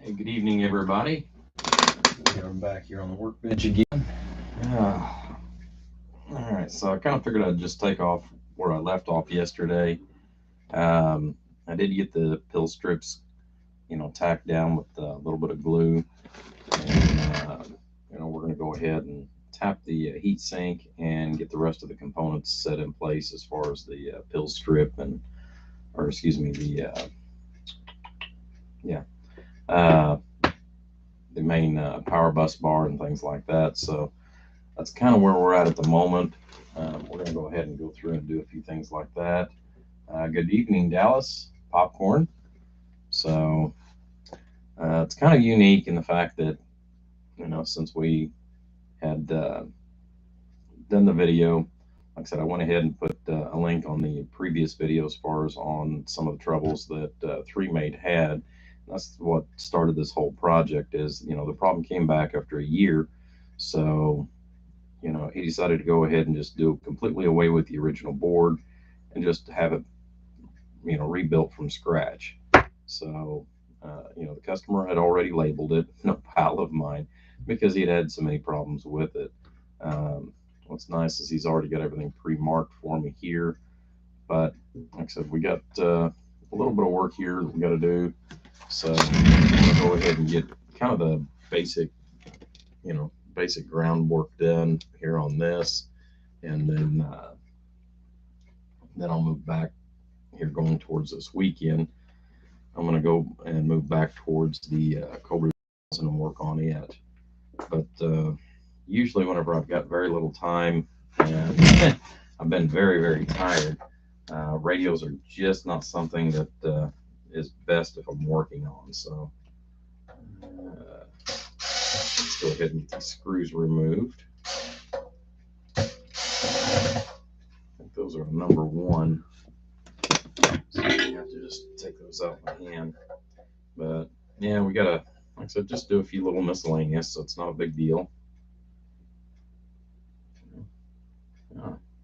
Hey, good evening, everybody. I'm back here on the workbench again. All right, so I kind of figured I'd just take off where I left off yesterday. I did get the pill strips, tacked down with a little bit of glue, and we're going to go ahead and tap the heat sink and get the rest of the components set in place as far as the pill strip the main power bus bar and things like that. So that's kind of where we're at the moment. We're going to go ahead and go through and do a few things like that. Good evening, Dallas. Popcorn. So it's kind of unique in the fact that, since we had done the video, like I said, I went ahead and put a link on the previous video as far as on some of the troubles that 3Mate had. That's what started this whole project. Is the problem came back after a year, so he decided to go ahead and just do completely away with the original board and just have it rebuilt from scratch. So the customer had already labeled it, no pal of mine, because he had so many problems with it. What's nice is he's already got everything pre-marked for me here, but like I said, we got a little bit of work here that we got to do. So I'm going to go ahead and get kind of the basic groundwork done here on this, and then I'll move back here going towards this weekend. I'm going to go and move back towards the Cobra and work on it. But usually whenever I've got very little time and I've been very, very tired, radios are just not something that is best if I'm working on. So let's go ahead and get these screws removed. I think those are number one. So you have to just take those out by hand. But yeah, we gotta, like I said, just do a few little miscellaneous, so it's not a big deal.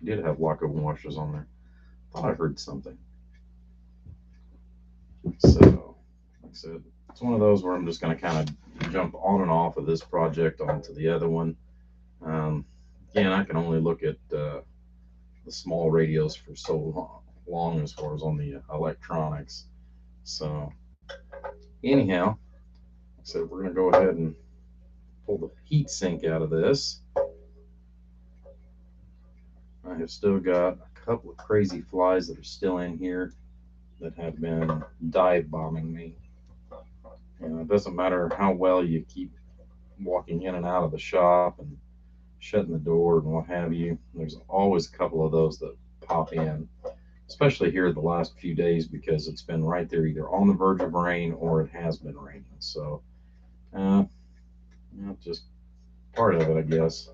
Did have lock open washers on there. Thought I heard something. So, like I said, it's one of those where I'm just going to kind of jump on and off of this project onto the other one. Again, I can only look at the small radios for so long as far as on the electronics. So, anyhow, like I said, we're going to go ahead and pull the heat sink out of this. I have still got a couple of crazy flies that are still in here that have been dive bombing me. It doesn't matter how well you keep walking in and out of the shop and shutting the door and what have you. There's always a couple of those that pop in, especially here the last few days, because it's been right there either on the verge of rain or it has been raining. So, just part of it, I guess.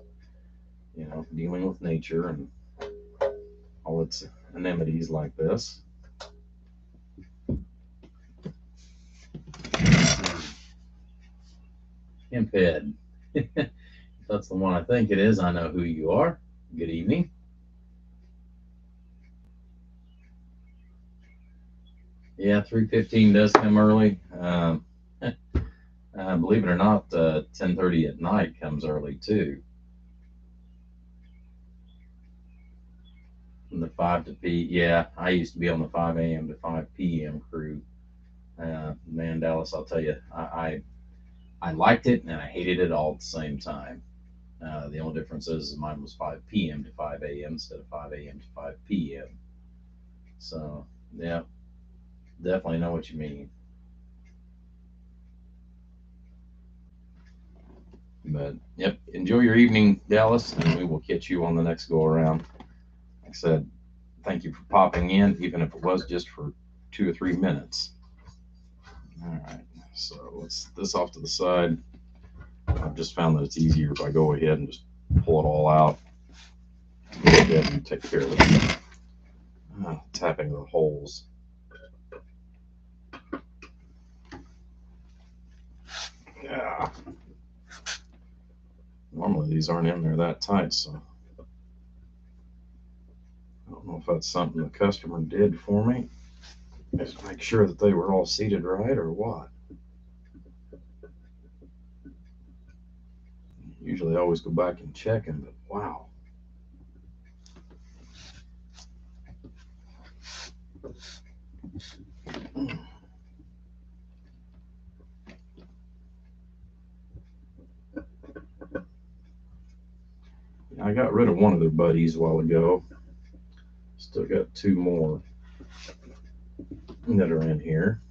Dealing with nature and all its amenities like this. Imped. If that's the one I think it is, I know who you are. Good evening. Yeah, 3:15 does come early. Believe it or not, 10:30 at night comes early too. From the 5 to P. Yeah, I used to be on the 5 a.m. to 5 p.m. crew. Man, Dallas, I'll tell you, I liked it and I hated it all at the same time. The only difference is mine was 5 p.m. to 5 a.m. instead of 5 a.m. to 5 p.m. So, yeah, definitely know what you mean. But, yep, enjoy your evening, Dallas, and we will catch you on the next go around. Like I said, thank you for popping in, even if it was just for 2 or 3 minutes. All right, so let's this off to the side. I've just found that it's easier if I go ahead and just pull it all out. Go ahead and take care of it. Tapping the holes. Yeah. Normally these aren't in there that tight, so I don't know if that's something the customer did for me. Just make sure that they were all seated right or what. Usually I always go back and check them, but wow. I got rid of one of their buddies a while ago. Still got two more that are in here.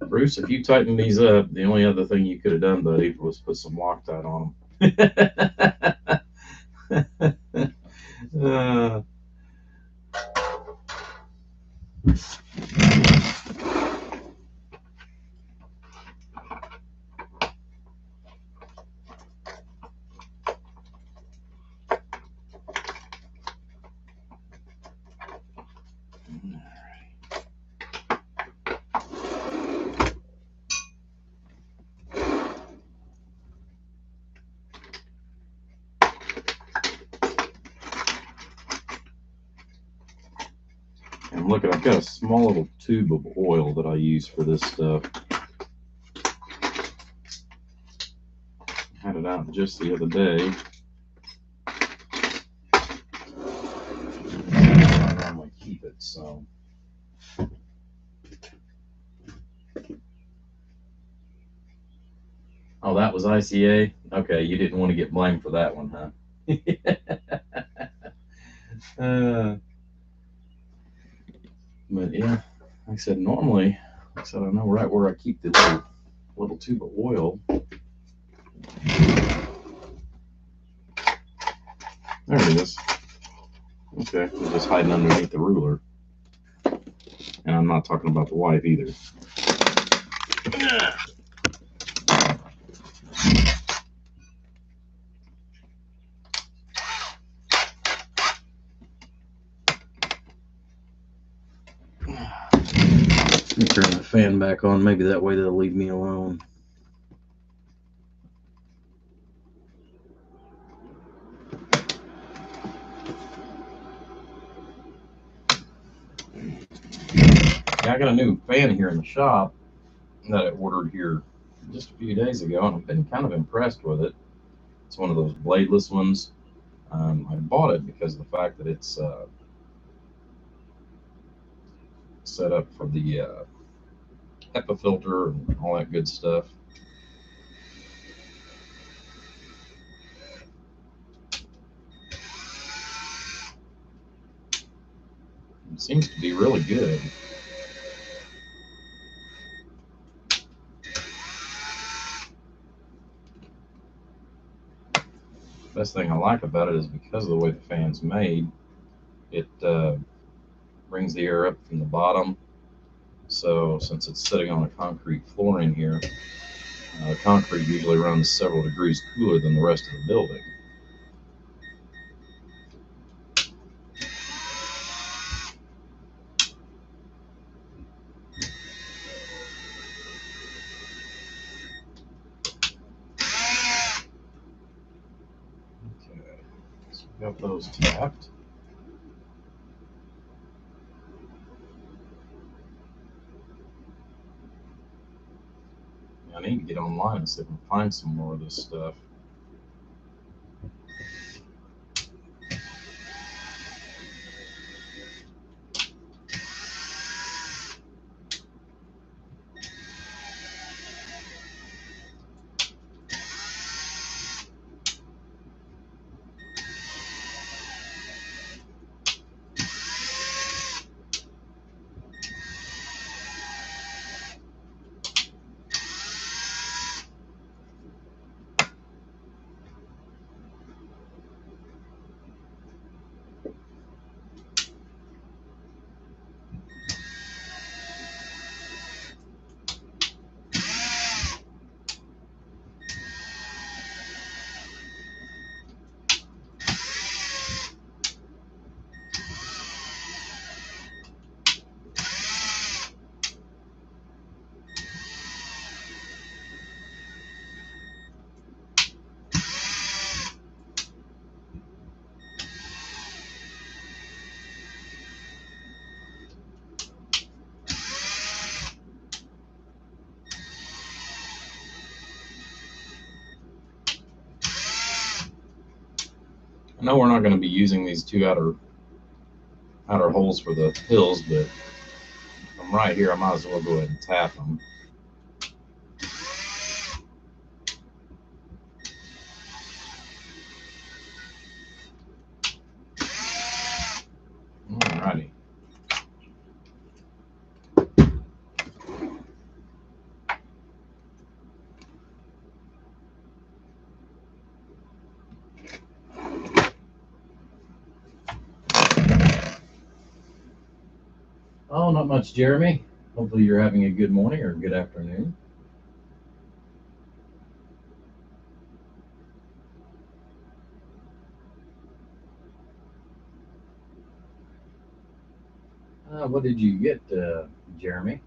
Bruce, if you tighten these up, the only other thing you could have done, buddy, was put some Loctite on them. And look, I've got a small little tube of oil that I use for this stuff. Had it out just the other day. I normally keep it, so. Oh, that was ICA? Okay, you didn't want to get blamed for that one, huh? But yeah, like I said, normally, like I said, I know right where I keep the little tube of oil. There it is. Okay, it's just hiding underneath the ruler. And I'm not talking about the wife either. Let me turn the fan back on. Maybe that way they'll leave me alone. Yeah, I got a new fan here in the shop that I ordered here just a few days ago, and I've been kind of impressed with it. It's one of those bladeless ones. I bought it because of the fact that it's set up for the HEPA filter and all that good stuff. It seems to be really good. Best thing I like about it is because of the way the fan's made, it brings the air up from the bottom. So since it's sitting on a concrete floor in here, the concrete usually runs several degrees cooler than the rest of the building. Okay, so we got those tapped. I need to get online and see if I can find some more of this stuff. I know we're not going to be using these two outer holes for the hills, but if I'm right here, I might as well go ahead and tap them. Alrighty. Oh, not much, Jeremy. Hopefully you're having a good morning or a good afternoon. What did you get, Jeremy?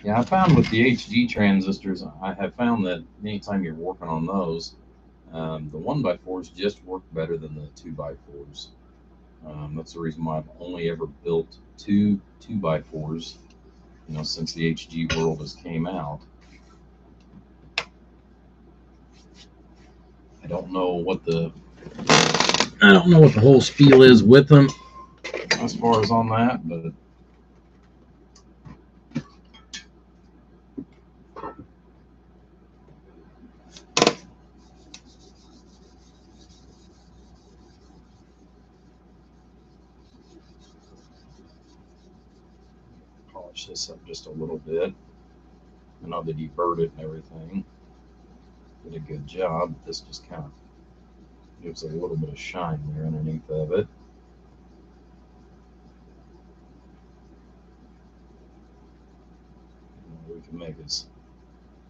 Yeah, I found with the HG transistors, I have found that anytime you're working on those, the 1x4s just work better than the 2x4s. That's the reason why I've only ever built two 2x4s, since the HG world has came out. I don't know what the whole spiel is with them as far as on that, but polish this up just a little bit. I know that you burred it and everything. Did a good job. This just kind of gives a little bit of shine there underneath of it. We can make as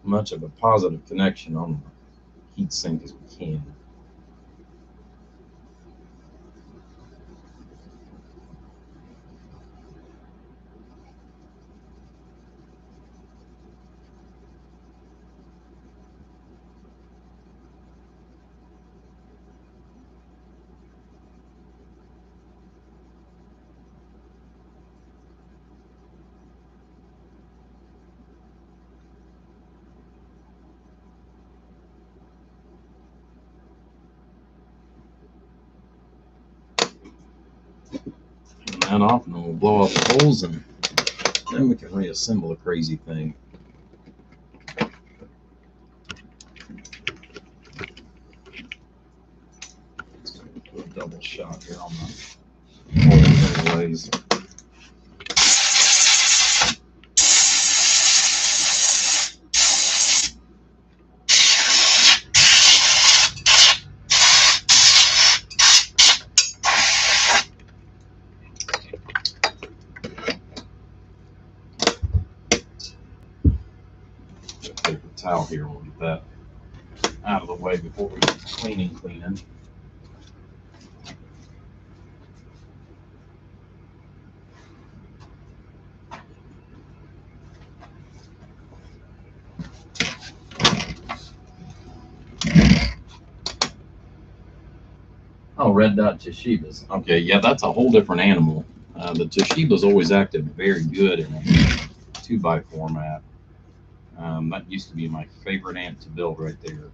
much of a positive connection on the heat sink as we can. Turn that off, and then we'll blow off the holes, and then we can reassemble the crazy thing. Let's do a double shot here on the holes anyways. Paper towel here, we'll get that out of the way before we get cleaning. Oh, red dot Toshibas. Okay, yeah, that's a whole different animal. The Toshiba's always acted very good in a 2x format. That used to be my favorite ant to build right there.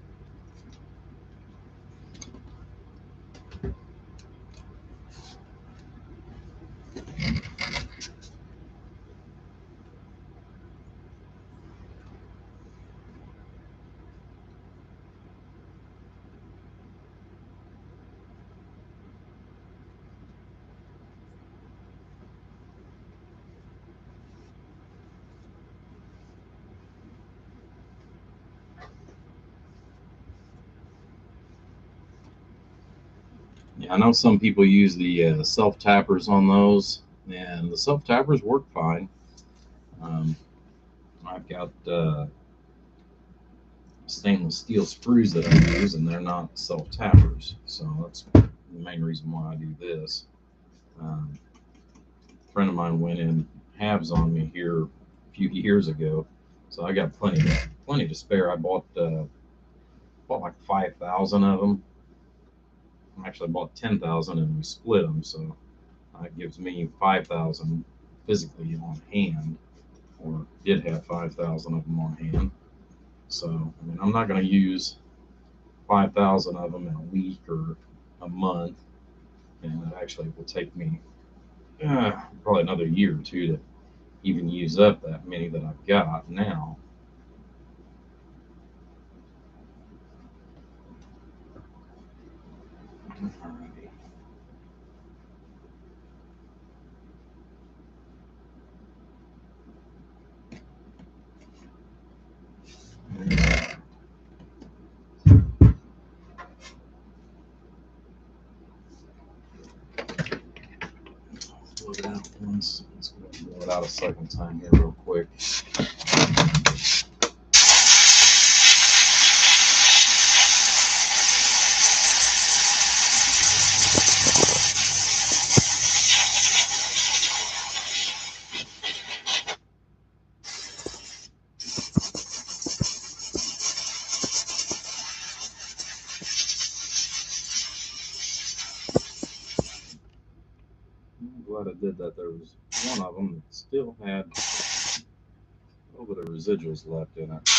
Yeah, I know some people use the self tappers on those, and the self tappers work fine. I've got stainless steel screws that I use, and they're not self tappers, so that's the main reason why I do this. A friend of mine went in halves on me here a few years ago, so I got plenty to spare. I bought like 5,000 of them. Actually, I bought 10,000 and we split them, so it gives me 5,000 physically on hand. or did have 5,000 of them on hand. So, I mean, I'm not going to use 5,000 of them in a week or a month, and it actually will take me probably another year or two to even use up that many that I've got now. Alrighty. Blow it out once. Let's go ahead and blow it out a second time here, real quick. I'm glad I did that. There was one of them that still had a little bit of residuals left in it.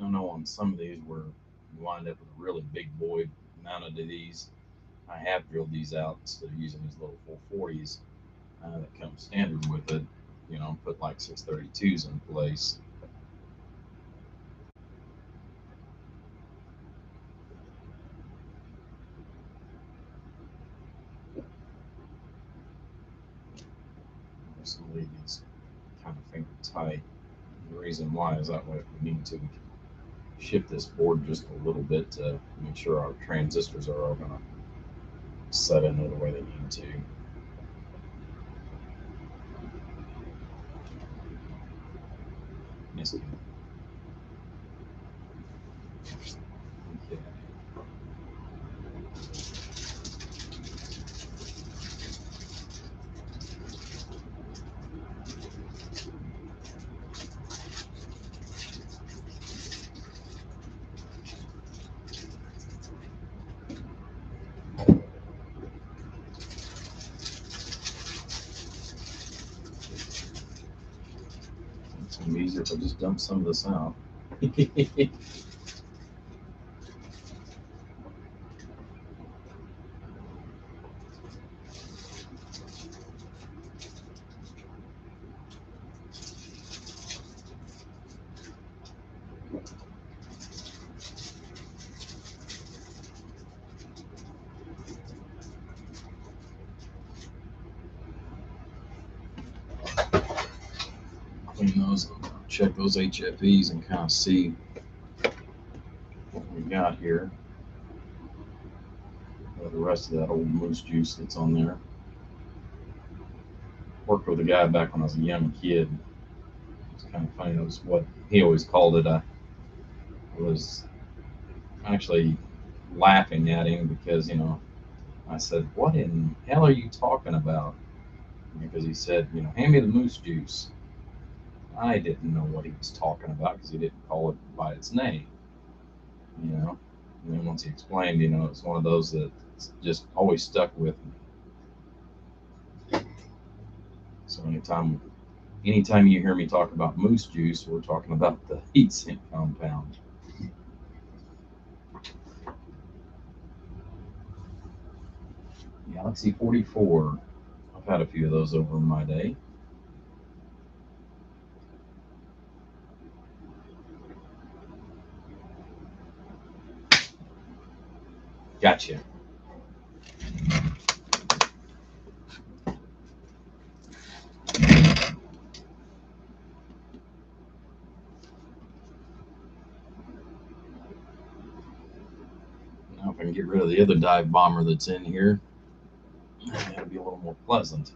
I know on some of these where you wind up with a really big void mounted to these. I have drilled these out instead of using these little 440s that come standard with it. You know, put like 632s in place. Just leave these kind of finger tight. And the reason why is that way if we need to, we can shift this board just a little bit to make sure our transistors are all going to set in there the way they need to. Yes. Okay. It's going to be easier if I just dump some of this out. Clean those, check those HFEs and kind of see what we got here. The rest of that old moose juice that's on there. Worked with a guy back when I was a young kid. It's kind of funny. That was what he always called it. I was actually laughing at him because, you know, I said, "What in hell are you talking about?" Because he said, "You know, hand me the moose juice." I didn't know what he was talking about because he didn't call it by its name, you know. And then once he explained, you know, it's one of those that just always stuck with me. So anytime you hear me talk about moose juice, we're talking about the heat sink compound. Galaxy 44. I've had a few of those over in my day. Gotcha. rid of the other dive bomber that's in here. It'll be a little more pleasant.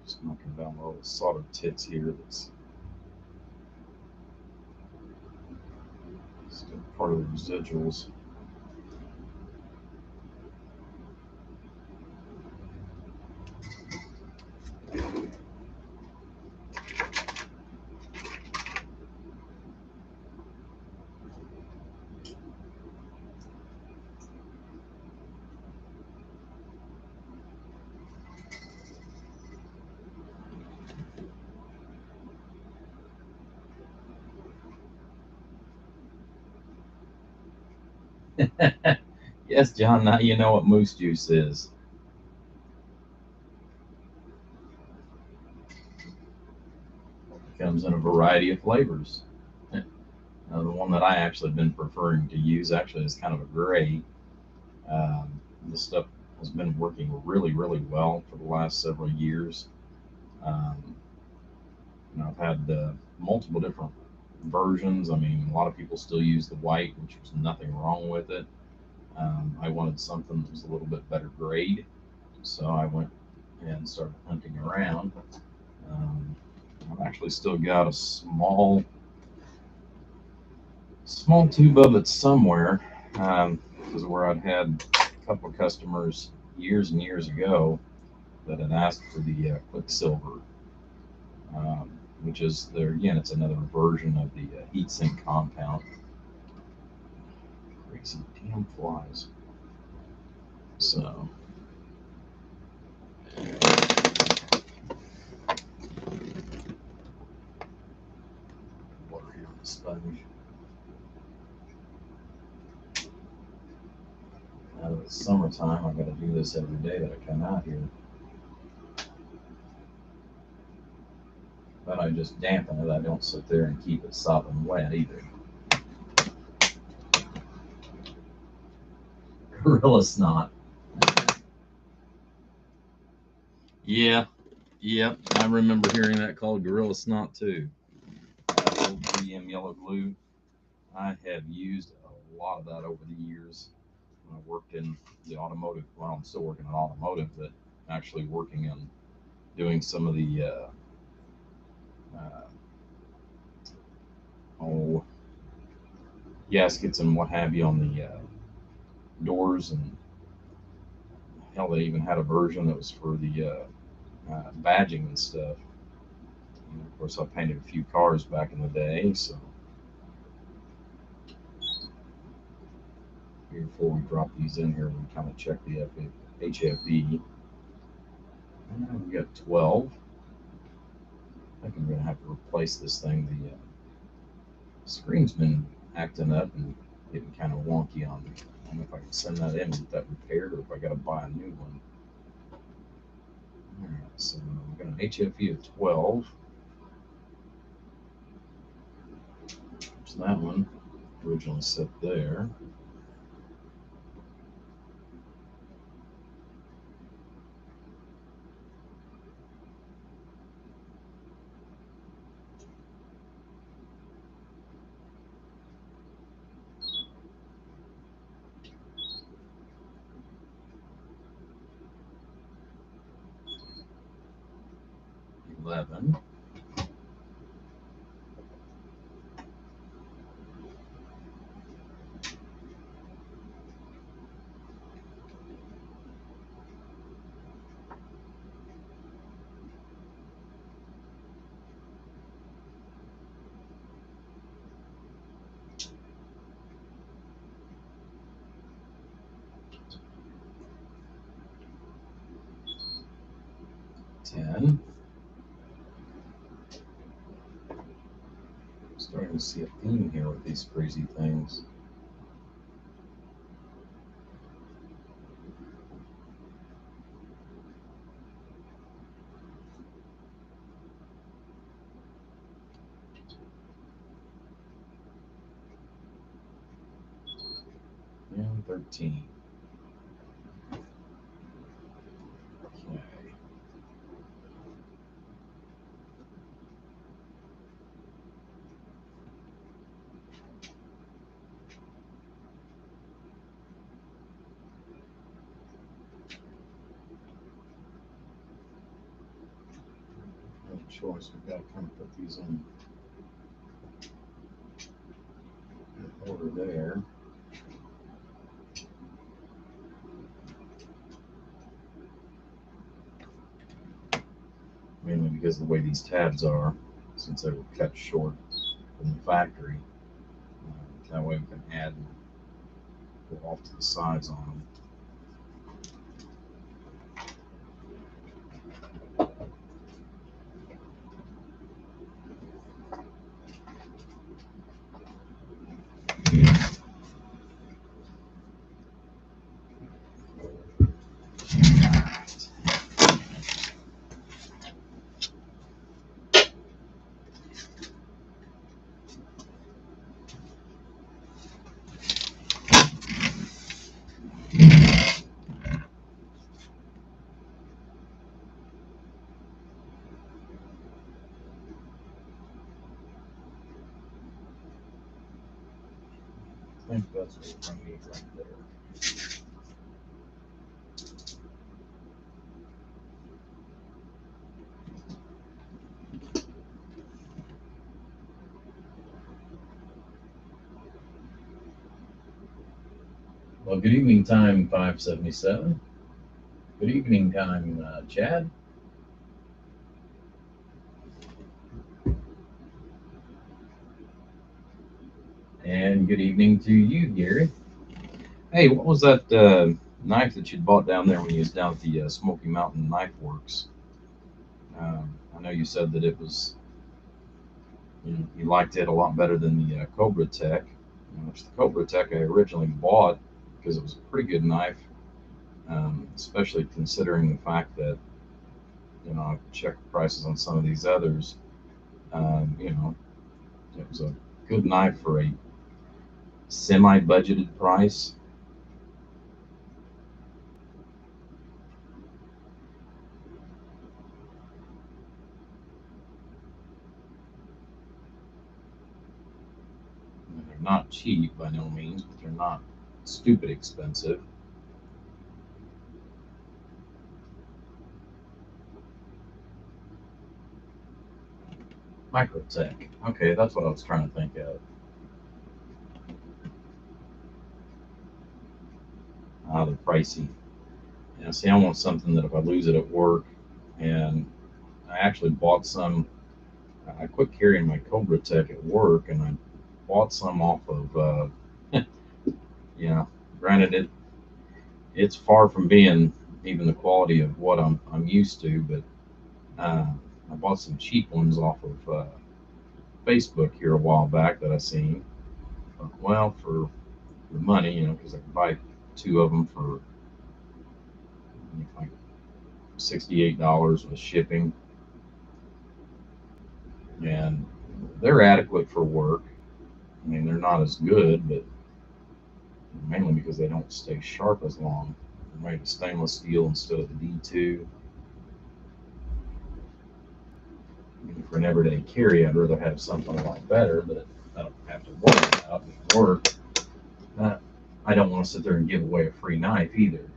Just knocking down the little solder tits here that's still part of the residuals. Yes, John, now you know what moose juice is. It comes in a variety of flavors. The one that I actually been preferring to use actually is kind of a gray. This stuff has been working really, really well for the last several years. Um, I've had multiple different versions. I mean, a lot of people still use the white, which was nothing wrong with it. I wanted something that was a little bit better grade, so I went and started hunting around. Um, I've actually still got a small tube of it somewhere, because where I'd had a couple of customers years and years ago that had asked for the Quicksilver, which is there again. It's another version of the heat sink compound. Crazy damn flies. So. Water here on the sponge. Now that it's summertime, I've got to do this every day that I come out here. But I just dampen it. I don't sit there and keep it sopping wet either. Gorilla snot. Yeah, yep. I remember hearing that called gorilla snot too. Old 3M yellow glue. I have used a lot of that over the years. When I worked in the automotive, well, I'm still working in automotive, but actually working on doing some of the gaskets and what have you on the doors, and hell, they even had a version that was for the badging and stuff. And of course, I painted a few cars back in the day, so before we drop these in here, we kind of check the HFE. And we got 12. I think I'm going to have to replace this thing. The screen's been acting up and getting kind of wonky on me. I don't know if I can send that in and get that repaired, or if I got to buy a new one. All right, so we've got an HFE of 12. So that one originally set there. $11. $10. Starting to see a theme here with these crazy things. And 13. Okay. choice. We've got to kind of put these in order there. Mainly because of the way these tabs are, since they were cut short from the factory. That way we can add and go off to the sides on them. I think that's what I need right there. Well, good evening time, 577. Good evening time, Chad. And good evening to you, Gary. Hey, what was that knife that you bought down there when you was down at the Smoky Mountain Knife Works? I know you said that it was, you liked it a lot better than the Cobra Tech, which the Cobra Tech I originally bought because it was a pretty good knife, especially considering the fact that, I've checked prices on some of these others. It was a good knife for a semi-budgeted price. They're not cheap by no means, but they're not stupid expensive. Microtech. Okay, that's what I was trying to think of. They're pricey. Yeah, see, I want something that if I lose it at work, and I actually bought some. I quit carrying my Cobra Tech at work, and I bought some off of. Granted, it's far from being even the quality of what I'm used to, but I bought some cheap ones off of Facebook here a while back that I seen. Well, for the money, because I could buy two of them for like $68 with shipping, and they're adequate for work. I mean, they're not as good, but mainly because they don't stay sharp as long. They're made of stainless steel instead of the D2. I mean, for an everyday carry, I'd rather have something a lot better that I don't have to worry about at work. I don't want to sit there and give away a free knife either.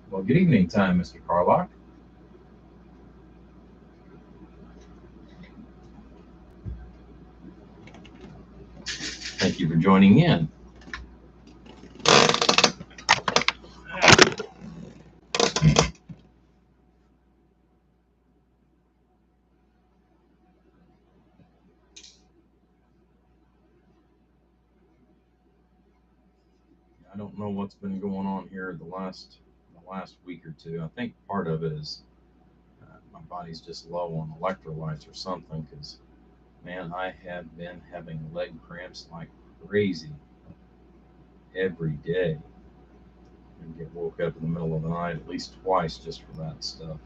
Well, good evening time, Mr. Carlock. Thank you for joining in. I don't know what's been going on here the last week or two. I think part of it is my body's just low on electrolytes or something. Because man, I have been having leg cramps like crazy every day, and get woke up in the middle of the night at least twice just for that stuff.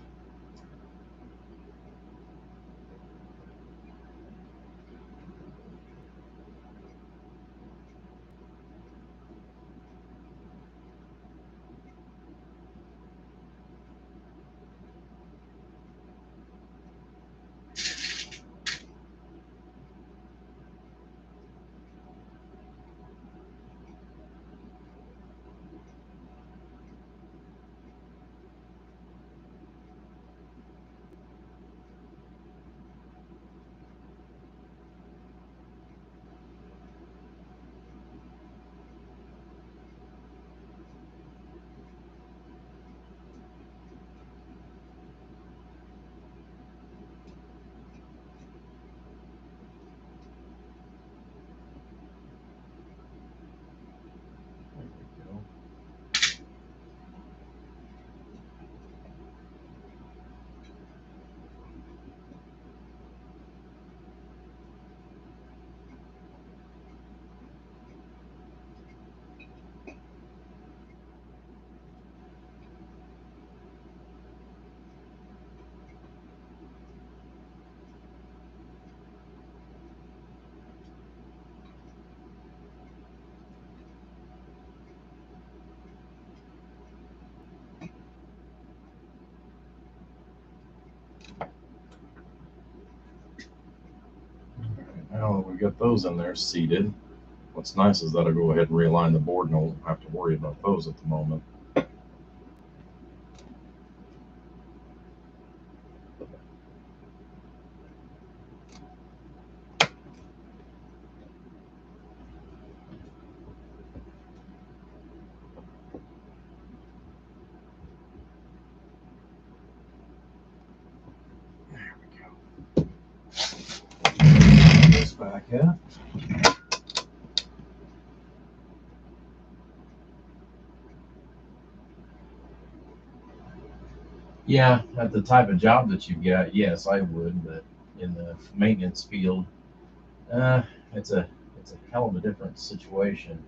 we got those in there seated. What's nice is that I'll go ahead and realign the board and I won't have to worry about those at the moment. Back up. Yeah, at the type of job that you've got, yes, I would, but in the maintenance field, uh, it's a hell of a different situation.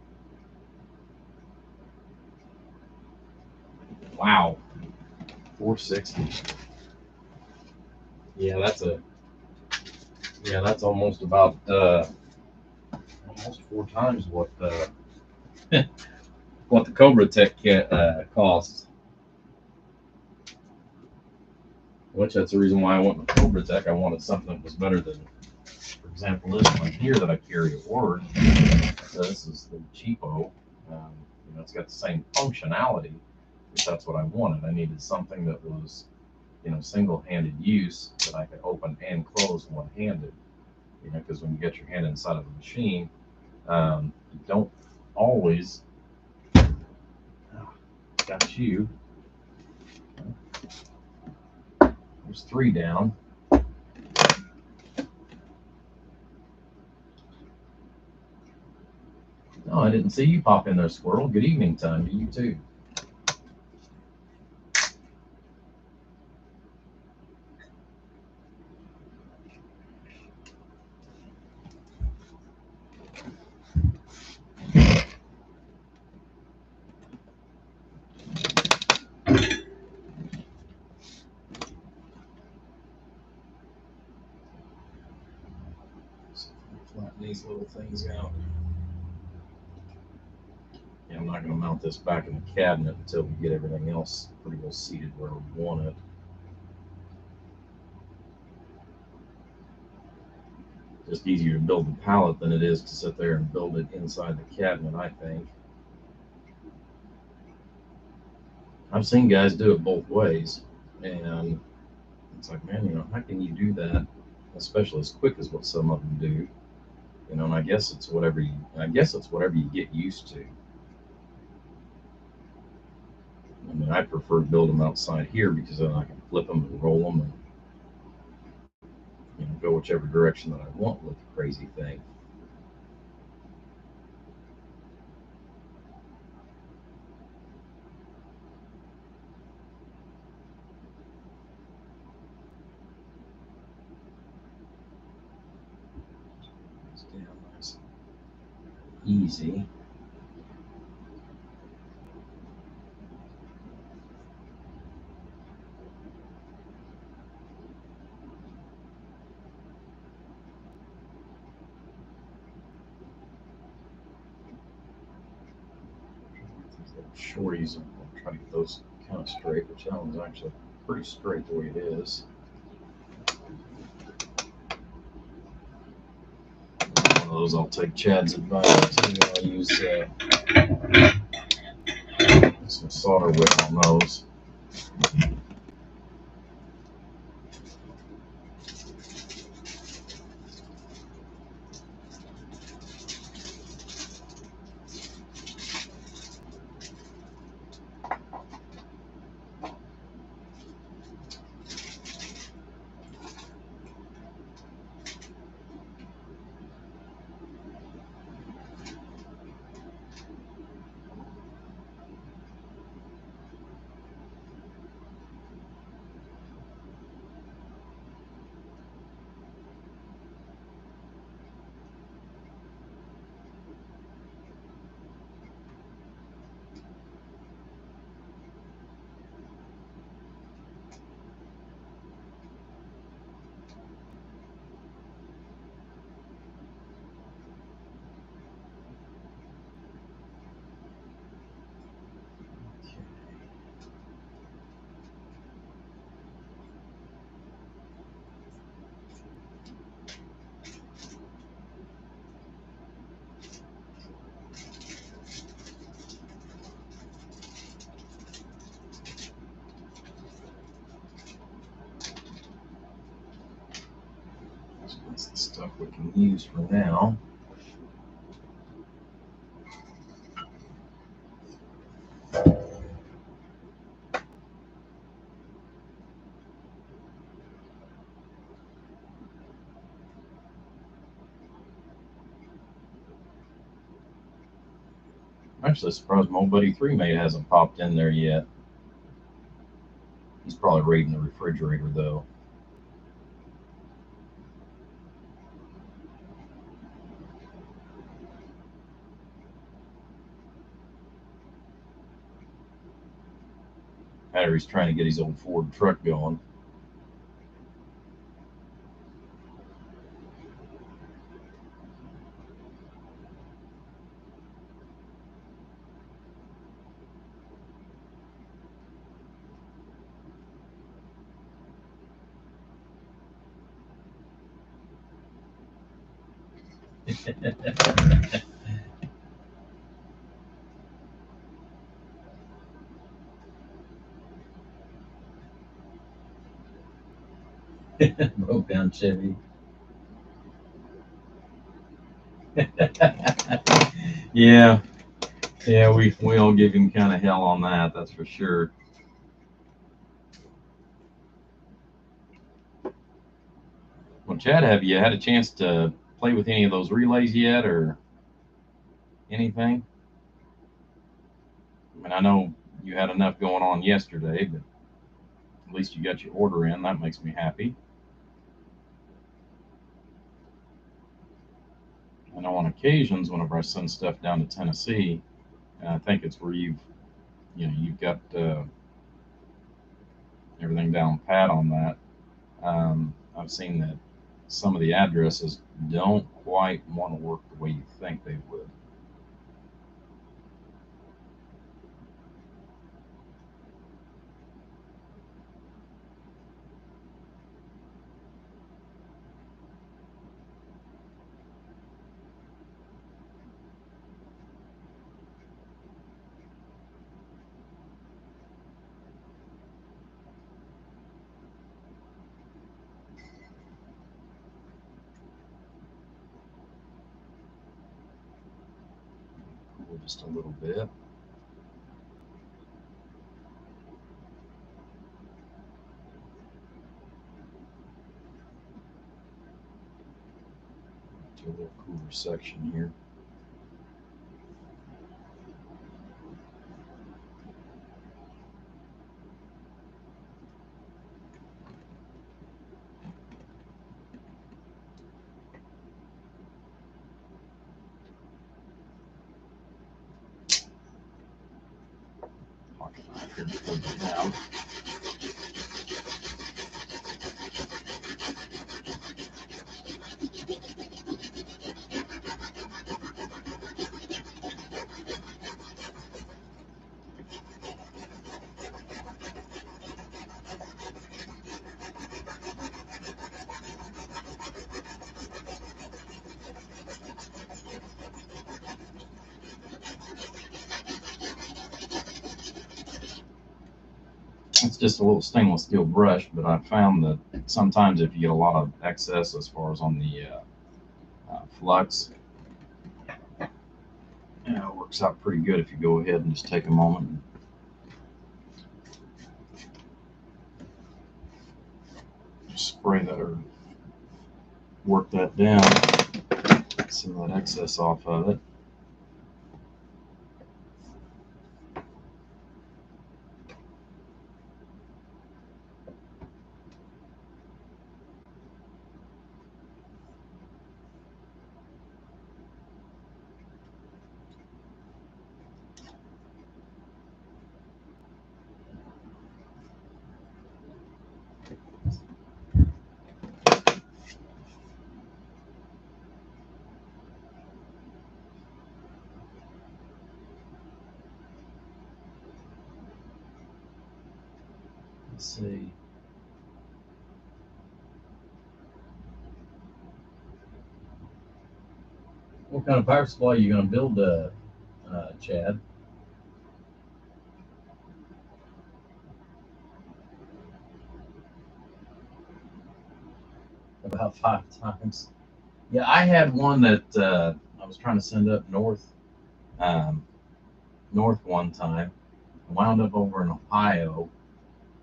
Wow, 460. Yeah, that's almost about almost 4 times what what the Cobra Tech costs. Which that's the reason why I went with Cobra Tech. I wanted something that was better than, for example, this one here that I carry at work. So this is the cheapo. It's got the same functionality, but that's what I wanted. I needed something that was, single-handed use that I could open and close one-handed. Because when you get your hand inside of the machine, you don't always. Got you. There's 3 down. Oh, I didn't see you pop in there, Squirrel. Good evening time to you too. Flatten these little things out. Yeah, I'm not going to mount this back in the cabinet until we get everything else pretty well seated where we want it. Just easier to build the pallet than it is to sit there and build it inside the cabinet, I think. I've seen guys do it both ways, and it's like, man, how can you do that, especially as quick as what some of them do? And I guess it's whatever you get used to. I mean, I prefer to build them outside here because then I can flip them and roll them and go whichever direction that I want with the crazy thing. It's damn nice, easy. Shorties, I'll try to get those kind of straight, which that one's actually pretty straight the way it is. One of those, I'll take Chad's advice too. I'll use some solder whip on those. we can use for now. I'm actually surprised my old buddy 3-Mate hasn't popped in there yet. He's probably raiding the refrigerator though. Or he's trying to get his old Ford truck going. Broke down Chevy. Yeah, we all give him kind of hell on that. That's for sure. Well, Chad, have you had a chance to play with any of those relays yet, or anything? I mean, I know you had enough going on yesterday, but at least you got your order in. That makes me happy. I know on occasions, whenever I send stuff down to Tennessee, and I think it's where you've got everything down pat on that. I've seen that some of the addresses don't quite want to work the way you think they would. Cool, just a little bit. To a little cooler section here. Pocket knife here to close it down. It's just a little stainless steel brush, but I found that sometimes if you get a lot of excess as far as on the flux, it works out pretty good if you go ahead and just take a moment and spray that or work that down, get some of that excess off of it. Let's see. What kind of power supply are you going to build, Chad? About 5 times. Yeah, I had one that I was trying to send up um, north one time. Wound up over in Ohio,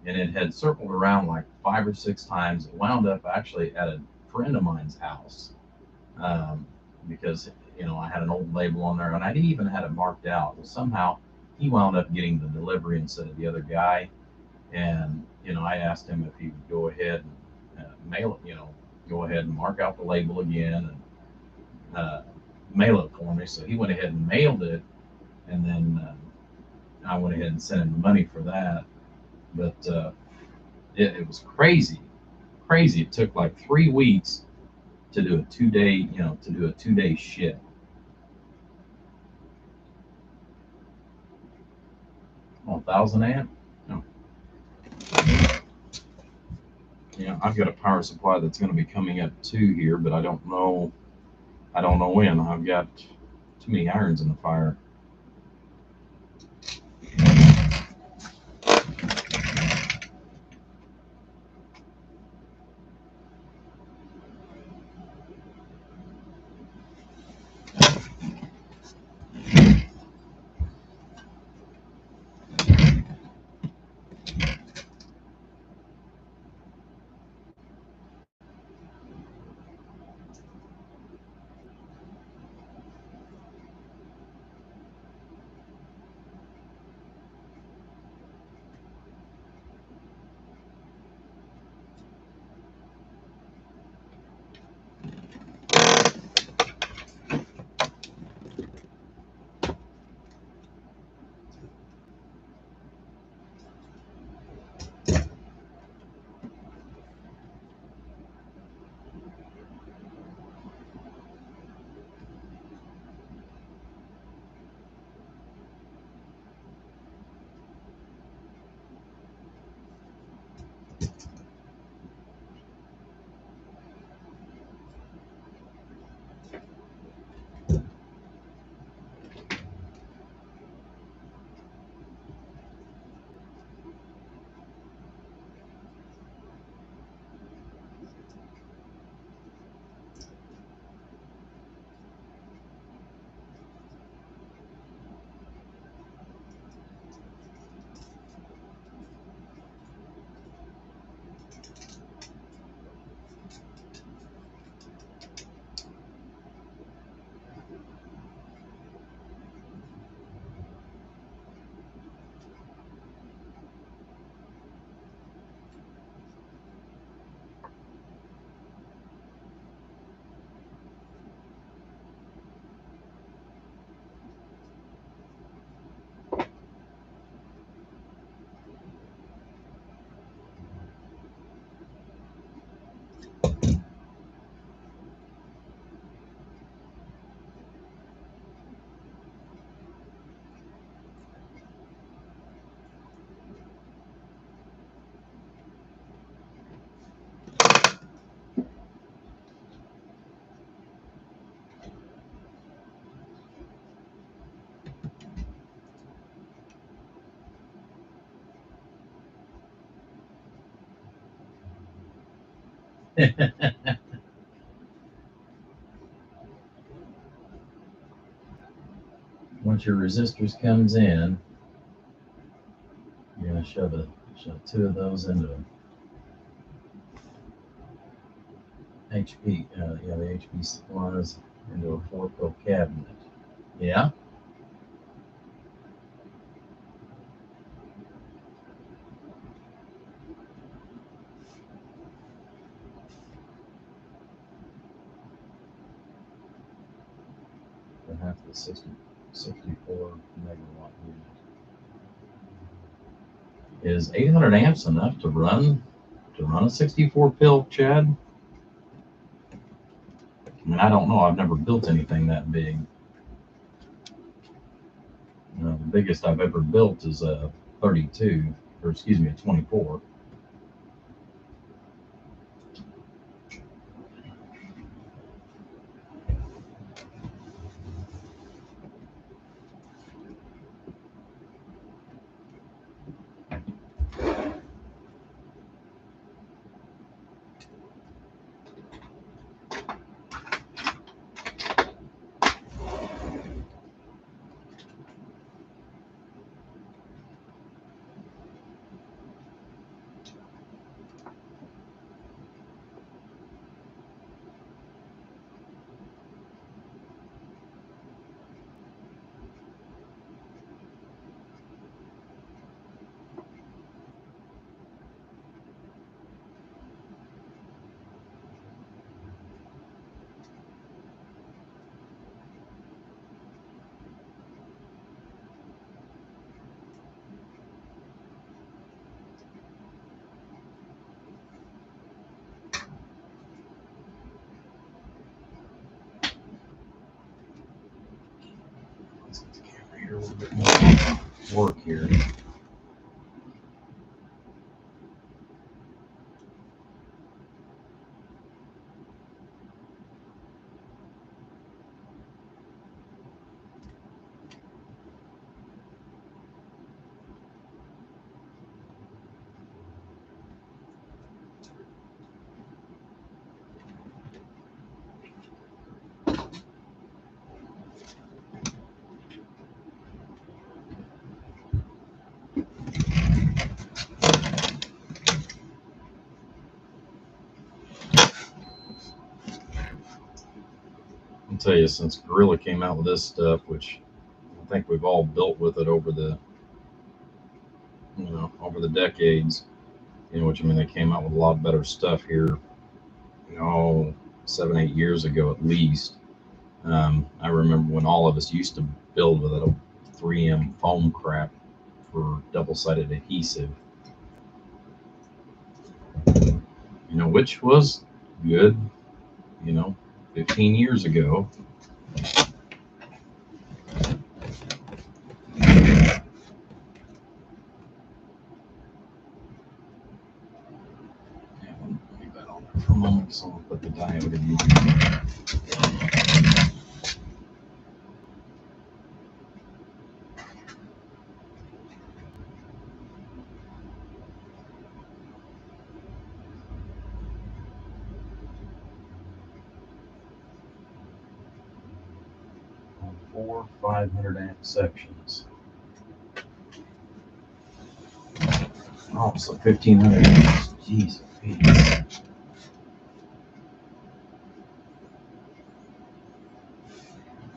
and it had circled around like 5 or 6 times. It wound up actually at a friend of mine's house, um, because I had an old label on there, and I even had it marked out. Well, somehow he wound up getting the delivery instead of the other guy, and I asked him if he would go ahead and mail it. Go ahead and mark out the label again and mail it for me. So he went ahead and mailed it, and then I went ahead and sent him the money for that. But it was crazy, crazy. It took like 3 weeks to do a 2 day, to do a 2 day ship. 1,000 amp. No. I've got a power supply that's going to be coming up too here, but I don't know. I don't know when. I've got too many irons in the fire. Once your resistors comes in, you're going to shove 2 of those into an HP, the HP supplies into a 4-pill cabinet. Yeah. For half the 64 megawatt unit. Is 800 amps enough to run a 64 pill, Chad? I mean, I don't know. I've never built anything that big. The biggest I've ever built is a 32, or excuse me, a 24. here a little bit more work here. I'll tell you, since Gorilla came out with this stuff, which I think we've all built with it over the decades, which I mean they came out with a lot better stuff here, 7-8 years ago at least. I remember when all of us used to build with a 3M foam crap for double-sided adhesive, which was good, 15 years ago. Leave that on there for a moment, so I'll put the diode in here. 4 500 amp sections. Oh, so 1500 amps. Jeez.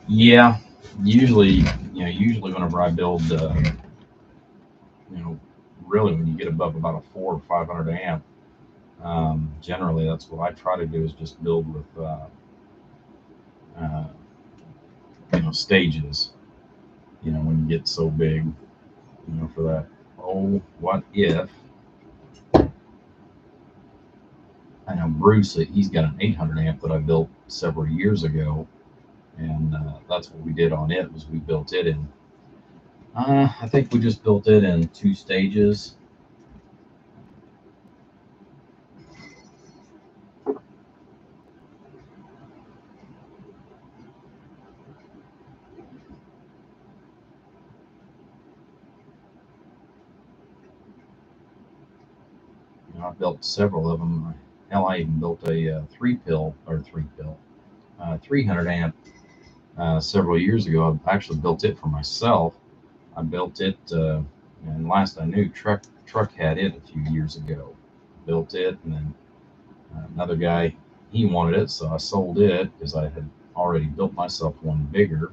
Yeah, usually whenever I build, really when you get above about a 4 or 500 amp, generally that's what I try to do is just build with, stages. When you get so big, for that. Oh, what if? I know Bruce, he's got an 800 amp that I built several years ago, and that's what we did on it. Was we built it in, I think we just built it in 2 stages. I built several of them. Hell, I even built a 300 amp several years ago. I actually built it for myself. I built it, and last I knew, truck had it a few years ago. Built it, and then another guy, he wanted it, so I sold it because I had already built myself one bigger.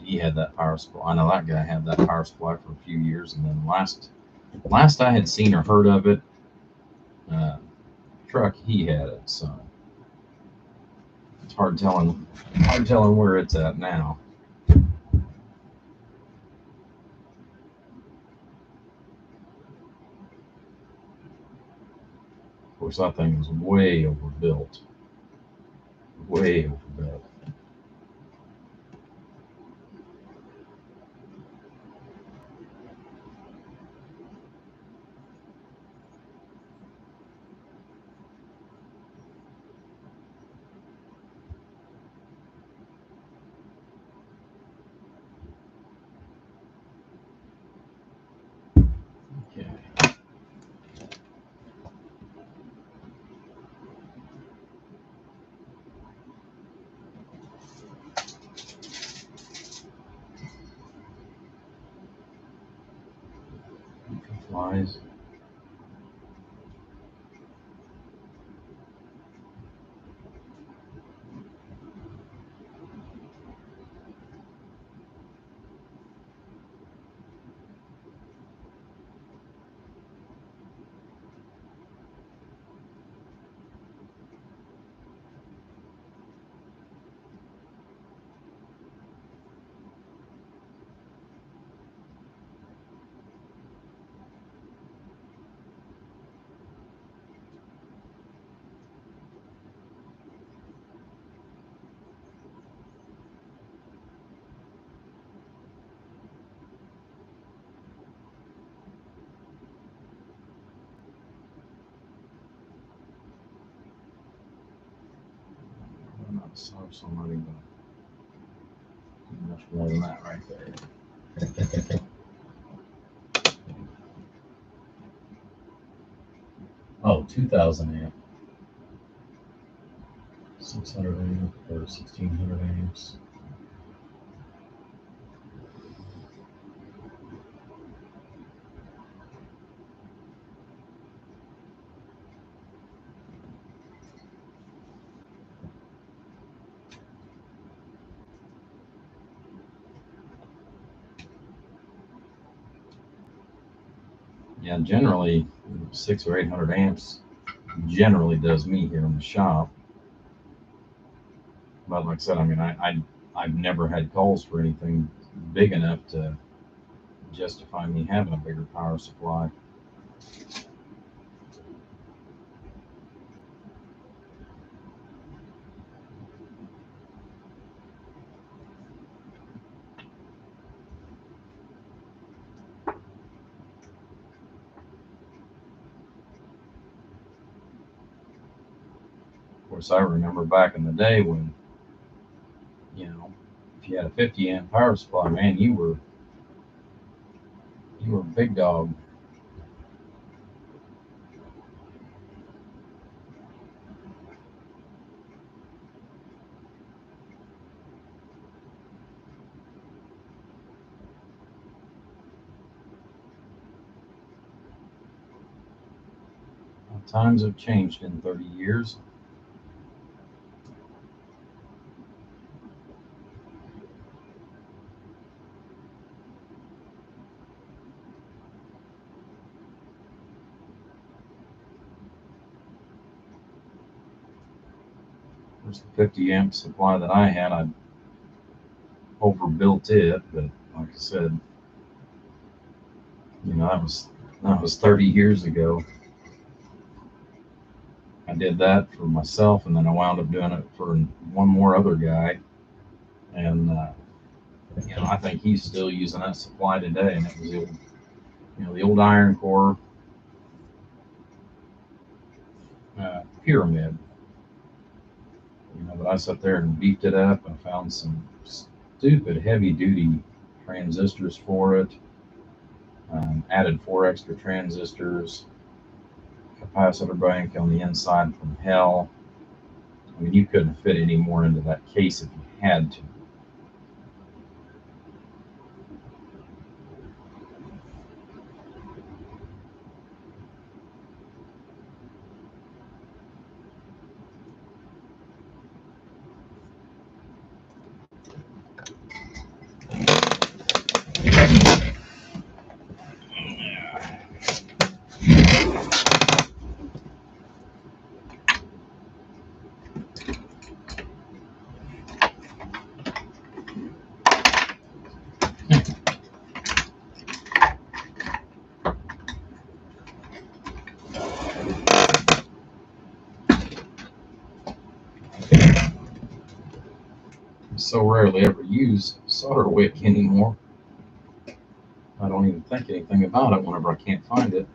He had that power supply. I know that guy had that power supply for a few years, and then last I had seen or heard of it, truck, he had it. So it's hard telling where it's at now. Of course, that thing was way overbuilt. Way overbuilt. Okay. Flies. So I'm not even much more than that right there. Oh, 2000 amp. 600 amp or 1600 amps. Yeah, generally 600 or 800 amps generally does me here in the shop. But like I said, I mean, I've never had calls for anything big enough to justify me having a bigger power supply. Of course, I remember back in the day when, you know, if you had a 50 amp power supply, man, you were a big dog. Times have changed in 30 years. There's the 50 amp supply that I had. I overbuilt it, but like I said, you know, that was 30 years ago. I did that for myself, and then I wound up doing it for one more other guy. And you know, I think he's still using that supply today. And it was the old, you know, the old iron core pyramid. You know, but I sat there and beefed it up and found some stupid heavy duty transistors for it. Added 4 extra transistors, capacitor bank on the inside from hell. I mean, you couldn't fit any more into that case if you had to. So rarely ever use solder wick anymore. I don't even think anything about it whenever I can't find it.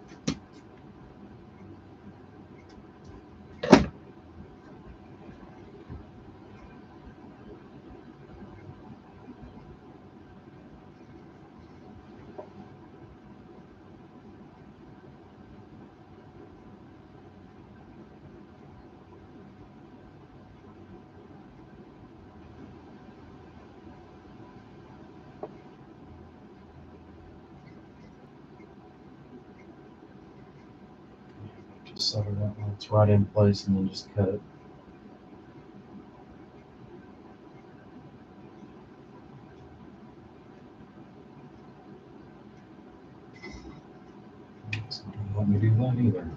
Just solder that when it's right in place and then just cut it. It's not gonna let me do that either.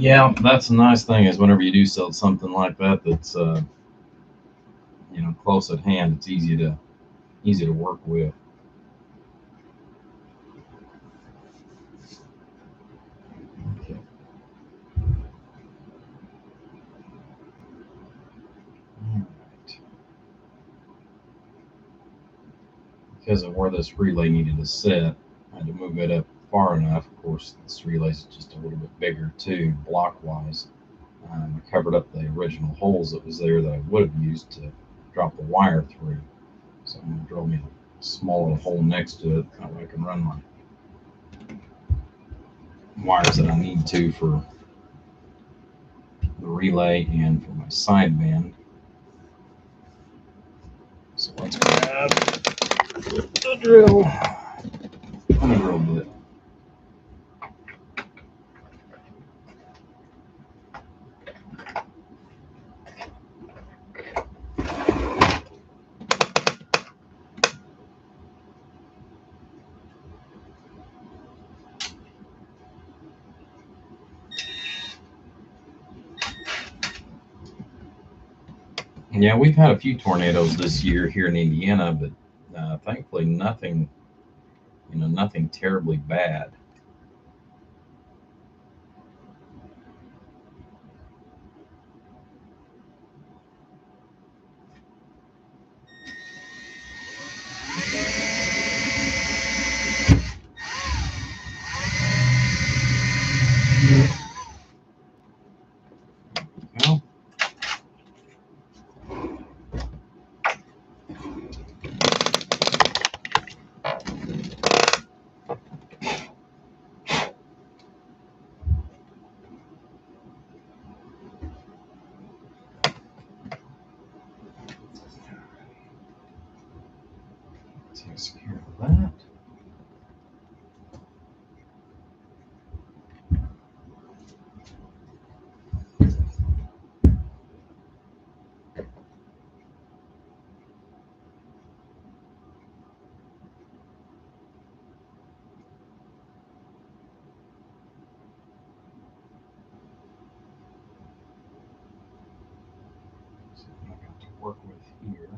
Yeah, that's the nice thing is whenever you do sell something like that, that's close at hand, it's easy to work with. Okay. All right. Because of where this relay needed to sit, I had to move it up far enough. Of course, this relay is just a little bit bigger too, block wise. I covered up the original holes that was there that I would have used to drop the wire through. So I'm going to drill me a small little hole next to it. That way I can run my wires that I need to for the relay and for my sideband. So let's grab the drill and a drill bit. Yeah, we've had a few tornadoes this year here in Indiana, but thankfully nothing terribly bad. Well, takes care of that. So I got to work with here.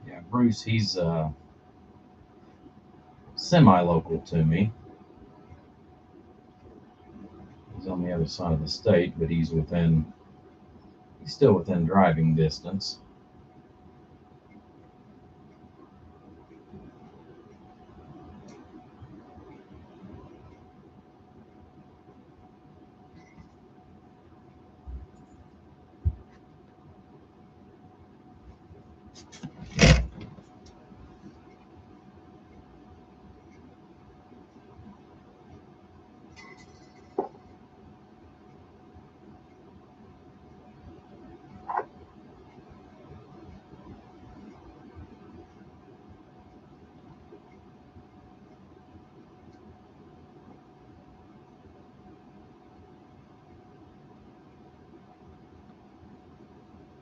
Yeah, Bruce, he's semi-local to me. He's on the other side of the state, but he's still within driving distance.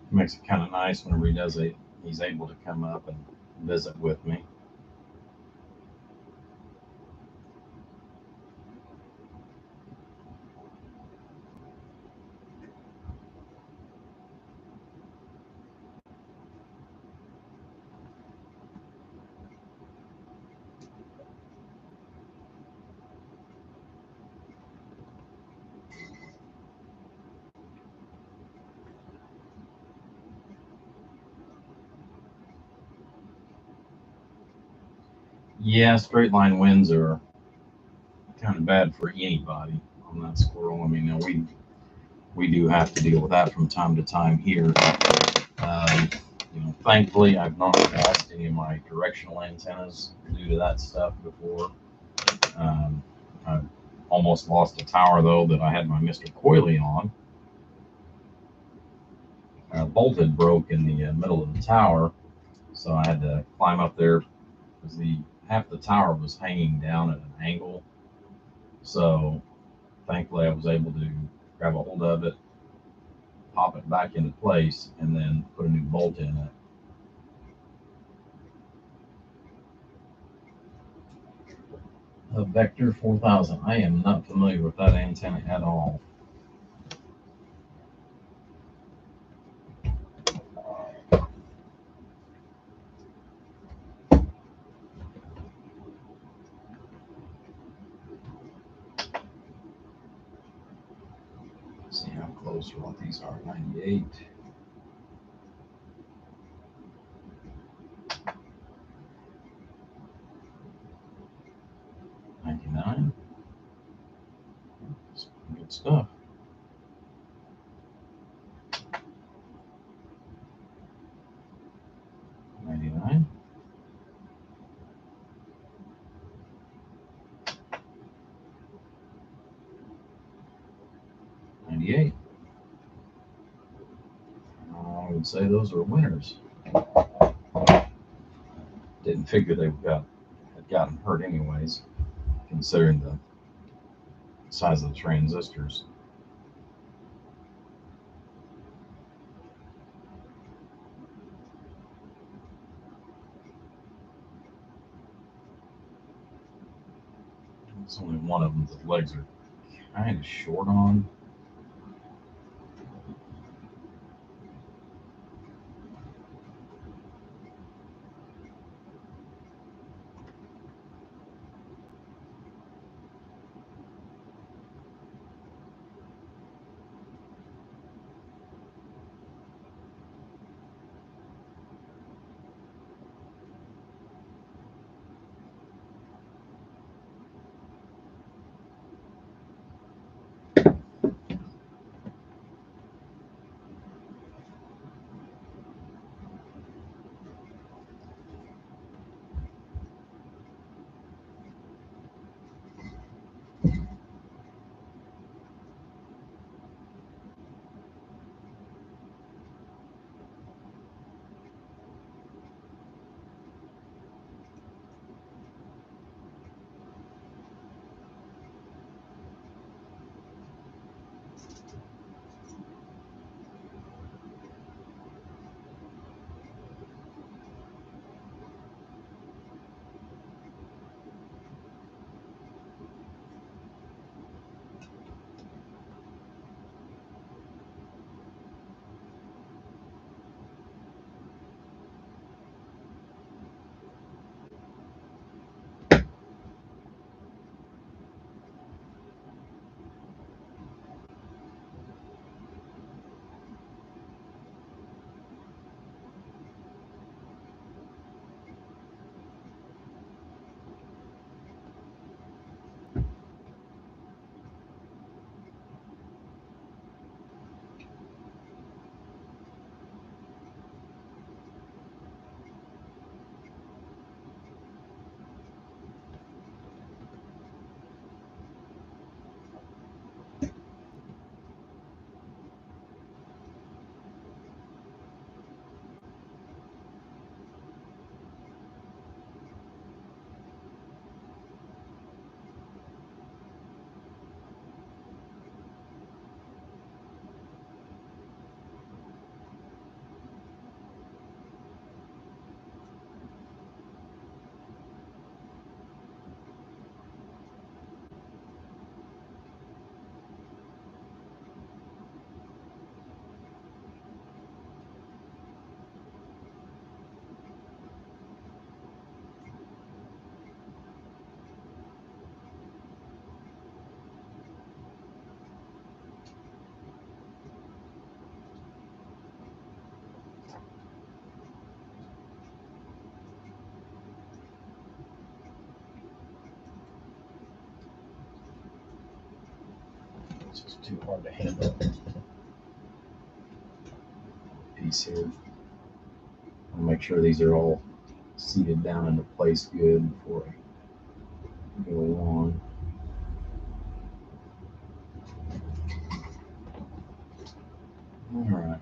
It makes it kind of nice whenever he does it. He's able to come up and visit with me. Yeah, straight line winds are kind of bad for anybody on that squirrel. I mean, we do have to deal with that from time to time here. Um, thankfully, I've not lost any of my directional antennas due to that stuff before. I've almost lost a tower though that I had my Mr. Coily on. A bolt had broke in the middle of the tower, so I had to climb up there because the half the tower was hanging down at an angle. So thankfully, I was able to grab a hold of it, pop it back into place, and then put a new bolt in it. A Vector 4000. I am not familiar with that antenna at all. Let's see how close or what these are. 98. 99. Good stuff. 99. 98. I would say those are winners. Didn't figure they had gotten hurt anyways, considering the size of the transistors. It's only one of them the legs are kind of short on. It's just too hard to handle. Piece here. I'll make sure these are all seated down into place good before I go on. All right.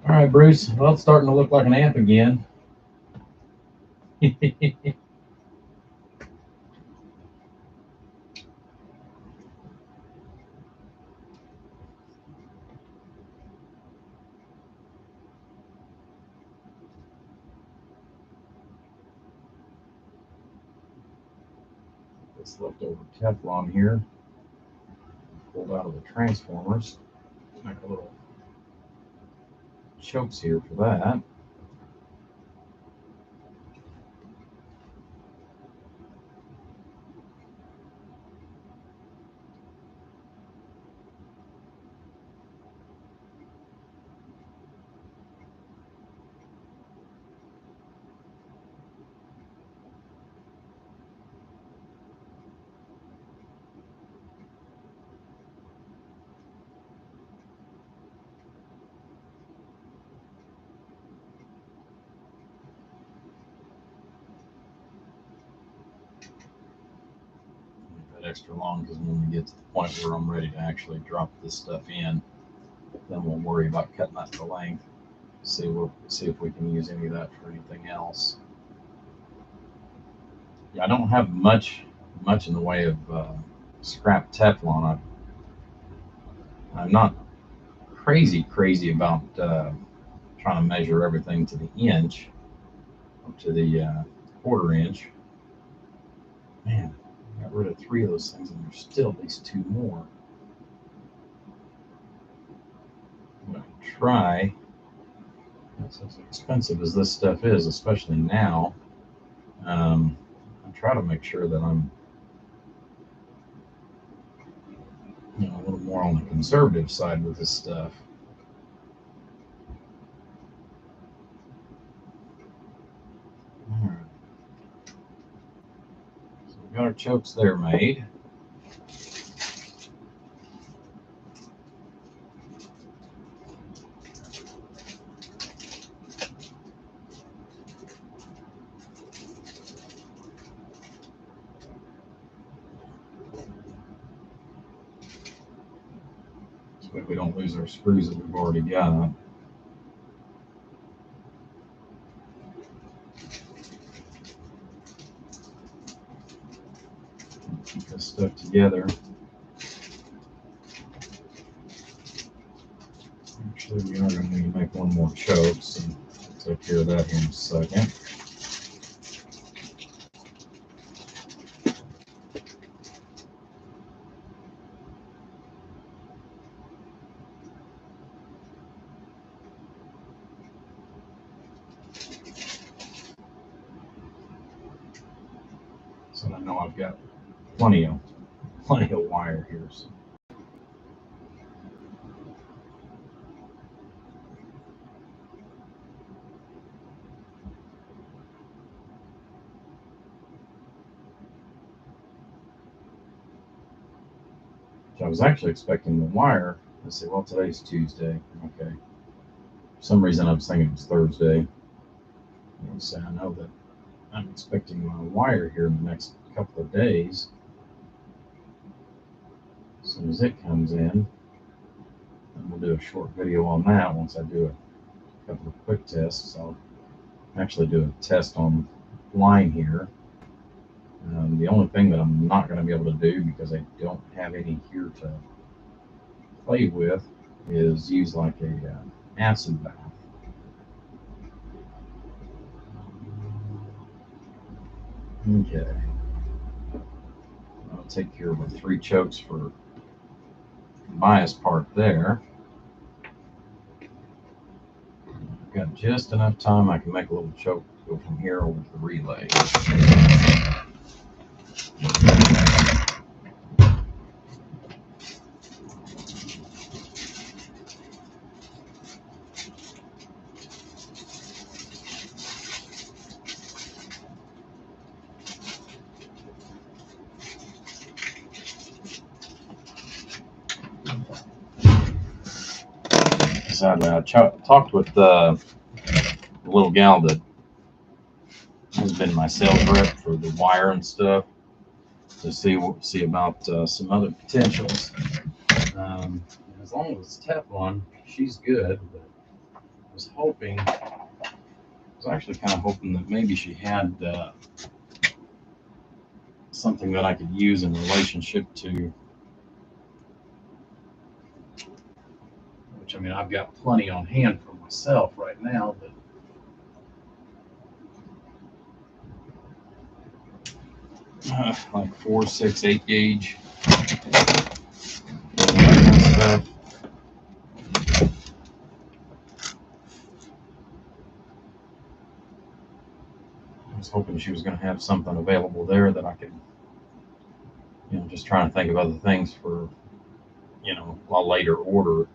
All right, Bruce. Well, it's starting to look like an amp again. This leftover Teflon here, pulled out of the transformers. Make a little chokes here for that. Extra long because when we get to the point where I'm ready to actually drop this stuff in, then we'll worry about cutting that to length. See if we can use any of that for anything else. Yeah, I don't have much in the way of scrap Teflon. I'm not crazy about trying to measure everything to the inch or to the quarter inch. Man, I got rid of 3 of those things, and there's still at least 2 more. I'm going to try. That's as expensive as this stuff is, especially now. I try to make sure that I'm, a little more on the conservative side with this stuff. All right. So we've got our chokes there made. But we don't lose our screws that we've already got. Keep this stuff together. Actually, we are going to need to make one more choke, so we'll take care of that here in a second. So I know I've got plenty of wire here. So. I was actually expecting the wire. I said, well, today's Tuesday. Okay. For some reason, I was thinking it was Thursday. So I know that I'm expecting my wire here in the next couple of days. As soon as it comes in, and we'll do a short video on that once I do a couple of quick tests. I'll actually do a test on line here. The only thing that I'm not going to be able to do, because I don't have any here to play with, is use like a acid bath. Okay. I'll take care of the 3 chokes for the bias part there. I've got just enough time I can make a little choke go from here over to the relay. So I talked with the little gal that has been my sales rep for the wire and stuff to see about some other potentials. As long as it's Teflon, she's good. But I was hoping, I was actually kind of hoping that maybe she had something that I could use in relationship to, which I mean, I've got plenty on hand for myself right now, but like 4, 6, 8 gauge. That kind of stuff. I was hoping she was going to have something available there that I could, just trying to think of other things for, a later order.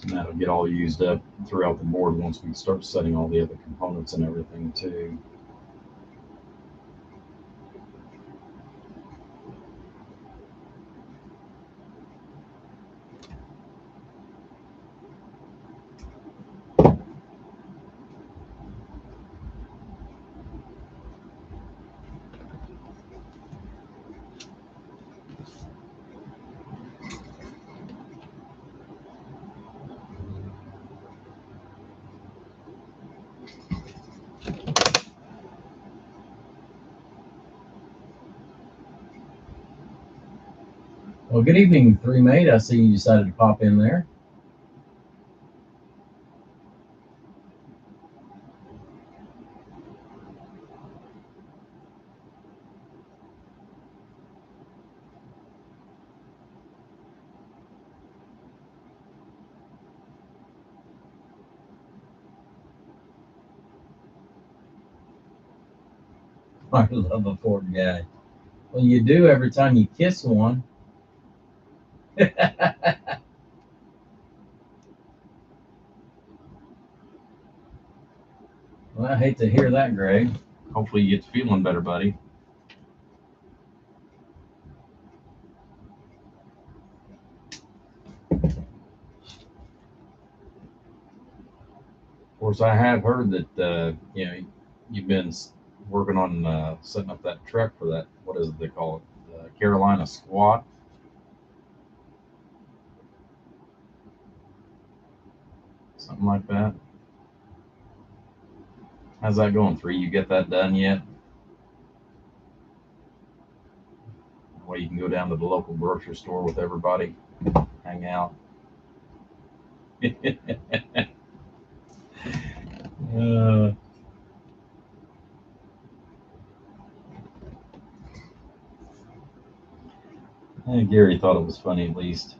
And that'll get all used up throughout the board once we start setting all the other components and everything too. Well, good evening, 3 Mate. I see you decided to pop in there. I love a Ford guy. Well, you do every time you kiss one. Well, I hate to hear that, Greg. Hopefully you get feeling better, buddy. Of course, I have heard that you've been working on setting up that truck for that. What is it they call it? The Carolina Squat. Something like that. How's that going for you? You get that done yet? Well, you can go down to the local grocery store with everybody, hang out. uh, Gary thought it was funny at least.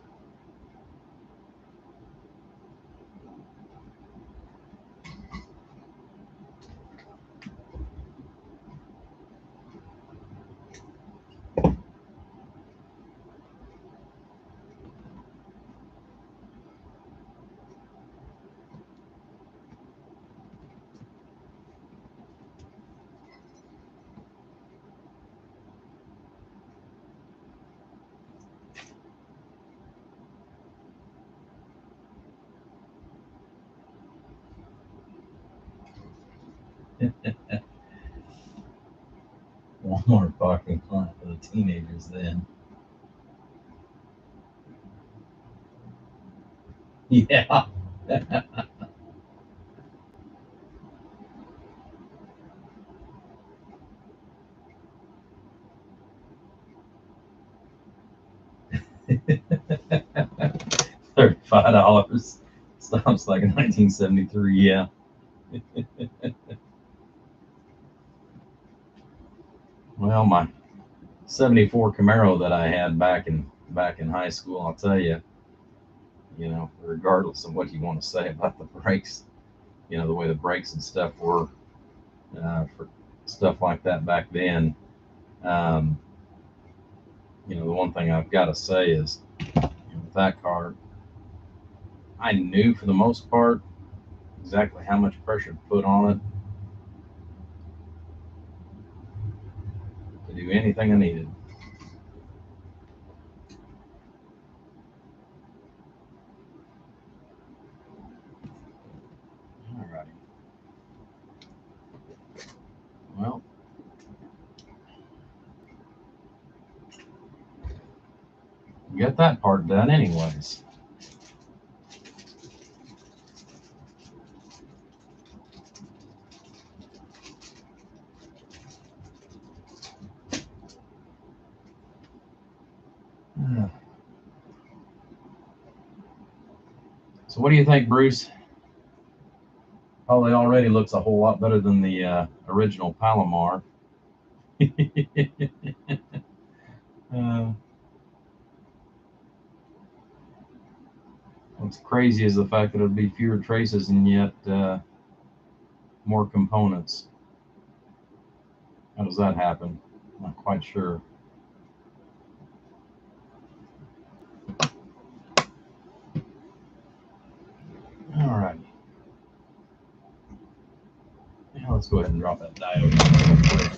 Walmart parking lot for the teenagers then. Yeah. 35. Stops like in 1973. Yeah. Well, my 74 Camaro that I had back in high school, I'll tell you, regardless of what you want to say about the brakes, the way the brakes and stuff were for stuff like that back then. Um, the one thing I've got to say is, with that car, I knew for the most part exactly how much pressure to put on it to do anything I needed. Alrighty. Well, get that part done anyways. So what do you think, Bruce? Probably already looks a whole lot better than the original Palomar. What's crazy is the fact that it'll be fewer traces and yet more components. How does that happen? Not quite sure. All right. Now let's go ahead and drop that diode real quick.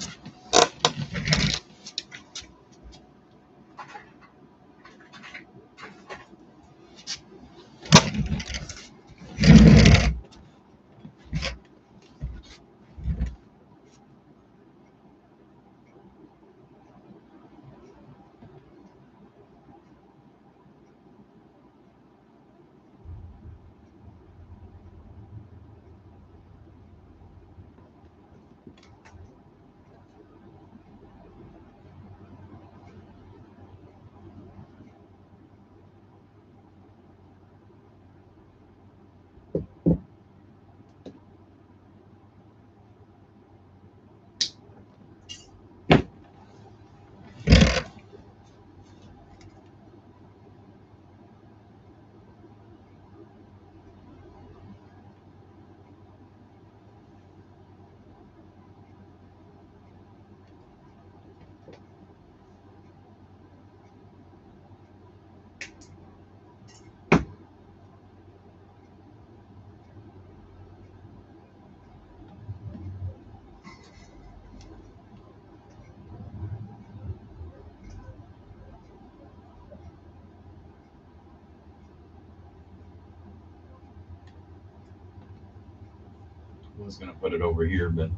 I was going to put it over here, but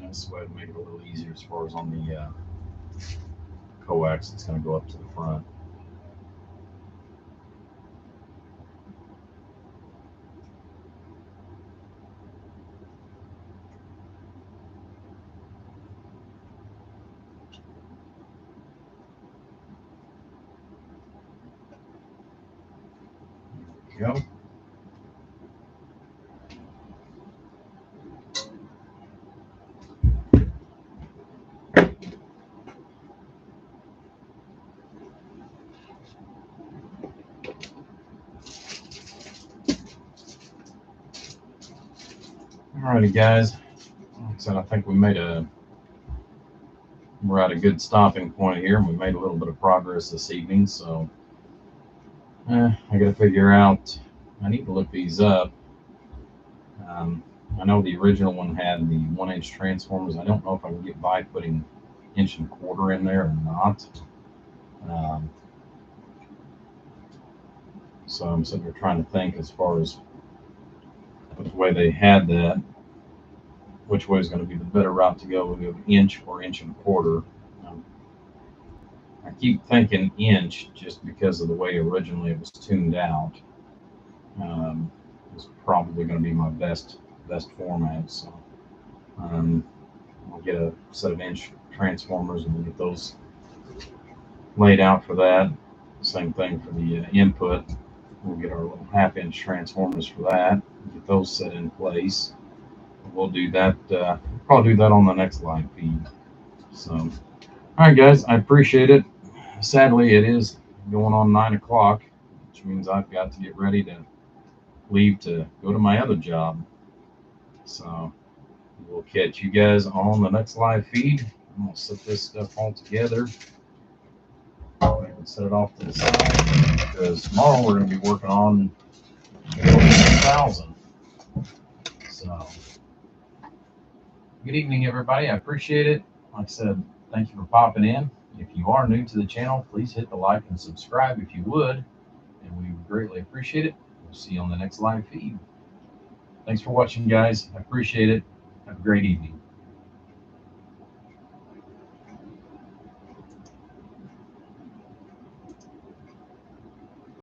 this way to make it a little easier as far as on the coax. It's going to go up to the front. There we go. Alrighty, guys. Like I said, I think we're at a good stopping point here, and we made a little bit of progress this evening. So I got to figure out. I need to look these up. I know the original one had the 1-inch transformers. I don't know if I can get by putting 1.25" in there or not. So I'm sitting here trying to think as far as the way they had that, which way is going to be the better route to go, we go inch or inch and a quarter. Um, I keep thinking inch just because of the way originally it was tuned out. It's probably going to be my best format. So I'll get a set of inch transformers and we'll get those laid out for that. Same thing for the input. We'll get our little half-inch transformers for that. Get those set in place. We'll do that. Probably do that on the next live feed. So, all right, guys, I appreciate it. Sadly, it is going on 9 o'clock, which means I've got to get ready to leave to go to my other job. So we'll catch you guys on the next live feed. I'm gonna set this stuff all together. I can set it off to the side because tomorrow we're going to be working on 1,000. So, good evening, everybody. I appreciate it. Like I said, thank you for popping in. If you are new to the channel, please hit the like and subscribe if you would, and we would greatly appreciate it. We'll see you on the next live feed. Thanks for watching, guys. I appreciate it. Have a great evening.